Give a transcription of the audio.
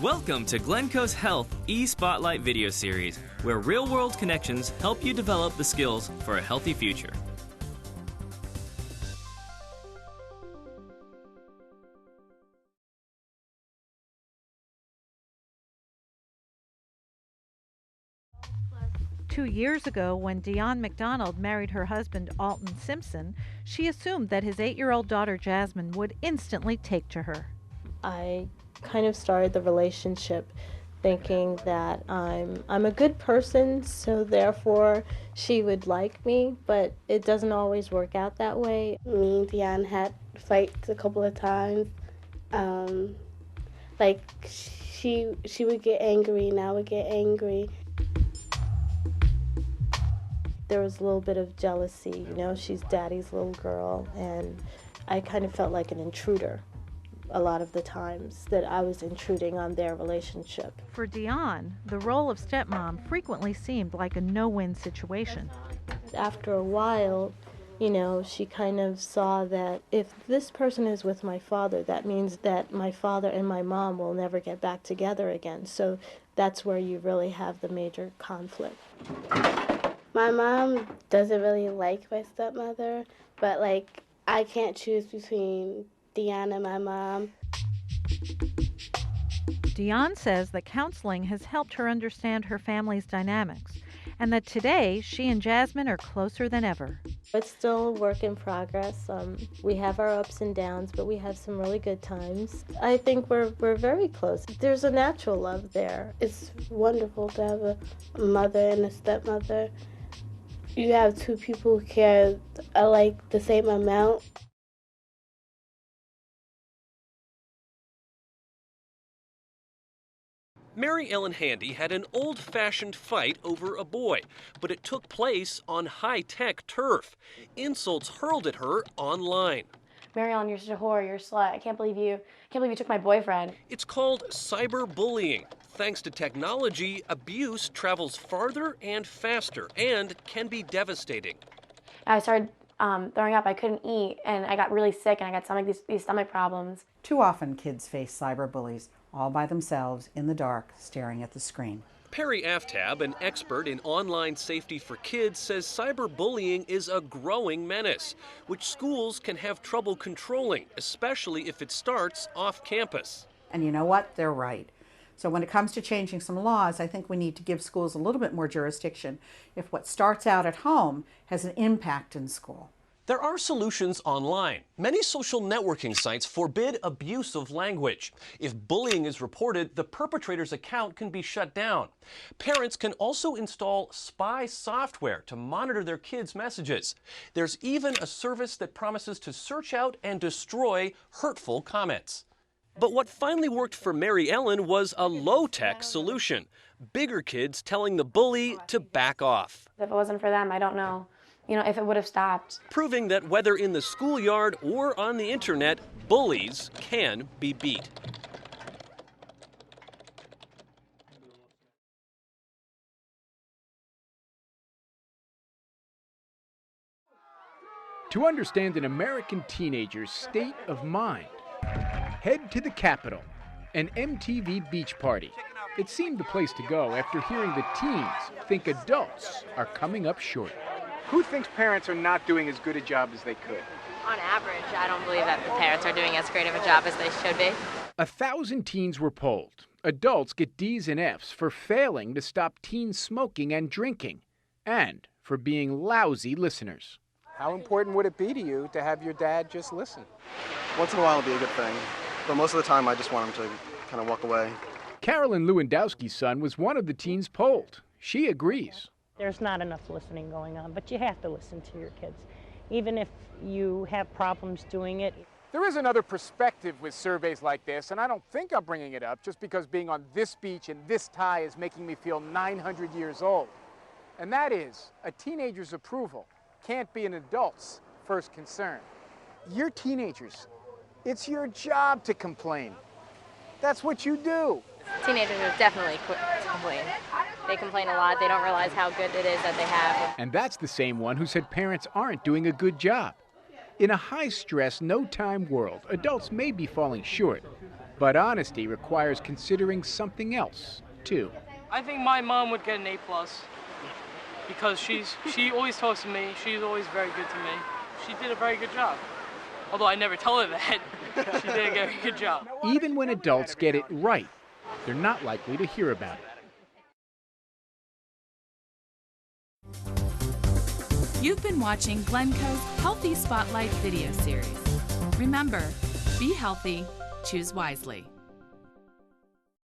Welcome to Glencoe's Health e-Spotlight video series, where real-world connections help you develop the skills for a healthy future. Two years ago, when Dionne McDonald married her husband Alton Simpson, she assumed that his 8-year-old daughter Jasmine would instantly take to her. I kind of started the relationship thinking that I'm a good person, so therefore she would like me, but it doesn't always work out that way. Me and Dionne had fights a couple of times. She would get angry and I would get angry. There was a little bit of jealousy, you know, she's daddy's little girl, and I kind of felt like an intruder a lot of the times, that I was intruding on their relationship. For Dionne, the role of stepmom frequently seemed like a no-win situation. After a while, you know, she kind of saw that if this person is with my father, that means that my father and my mom will never get back together again. So that's where you really have the major conflict. My mom doesn't really like my stepmother, but like I can't choose between Dionne and my mom. Dionne says that counseling has helped her understand her family's dynamics, and that today she and Jasmine are closer than ever. It's still a work in progress. We have our ups and downs, but we have some really good times. I think we're very close. There's a natural love there. It's wonderful to have a mother and a stepmother. You have two people who care like the same amount. Mary Ellen Handy had an old-fashioned fight over a boy, but it took place on high-tech turf. Insults hurled at her online. Mary Ellen, you're such a whore, you're a slut. I can't believe you took my boyfriend. It's called cyberbullying. Thanks to technology, abuse travels farther and faster and can be devastating. I started throwing up. I couldn't eat, and I got really sick, and I got these stomach problems. Too often kids face cyberbullies all by themselves in the dark, staring at the screen. Perry Aftab, an expert in online safety for kids, says cyberbullying is a growing menace, which schools can have trouble controlling, especially if it starts off campus. And you know what? They're right. So when it comes to changing some laws, I think we need to give schools a little bit more jurisdiction if what starts out at home has an impact in school. There are solutions online. Many social networking sites forbid abuse of language. If bullying is reported, the perpetrator's account can be shut down. Parents can also install spy software to monitor their kids' messages. There's even a service that promises to search out and destroy hurtful comments. But what finally worked for Mary Ellen was a low-tech solution. Bigger kids telling the bully to back off. If it wasn't for them, I don't know, if it would have stopped. Proving that whether in the schoolyard or on the internet, bullies can be beat. To understand an American teenager's state of mind, head to the Capitol, an MTV beach party. It seemed the place to go after hearing the teens think adults are coming up short. Who thinks parents are not doing as good a job as they could? On average, I don't believe that the parents are doing as great of a job as they should be. 1,000 teens were polled. Adults get D's and F's for failing to stop teens smoking and drinking, and for being lousy listeners. How important would it be to you to have your dad just listen? Once in a while it'll be a good thing, but most of the time I just want him to kind of walk away. Carolyn Lewandowski's son was one of the teens polled. She agrees. There's not enough listening going on, but you have to listen to your kids, even if you have problems doing it. There is another perspective with surveys like this, and I don't think I'm bringing it up just because being on this beach in this tie is making me feel 900 years old. And that is, a teenager's approval can't be an adult's first concern. You're teenagers. It's your job to complain. That's what you do. Teenagers are definitely complain. They complain a lot. They don't realize how good it is that they have. And that's the same one who said parents aren't doing a good job. In a high-stress, no-time world, adults may be falling short, But honesty requires considering something else, too. I think my mom would get an A+ because she always talks to me. She's always very good to me. She did a very good job. Although I never tell her that, she did a very good job. Even when adults get it right, they're not likely to hear about it. You've been watching Glencoe's Healthy Spotlight video series. Remember, be healthy, choose wisely.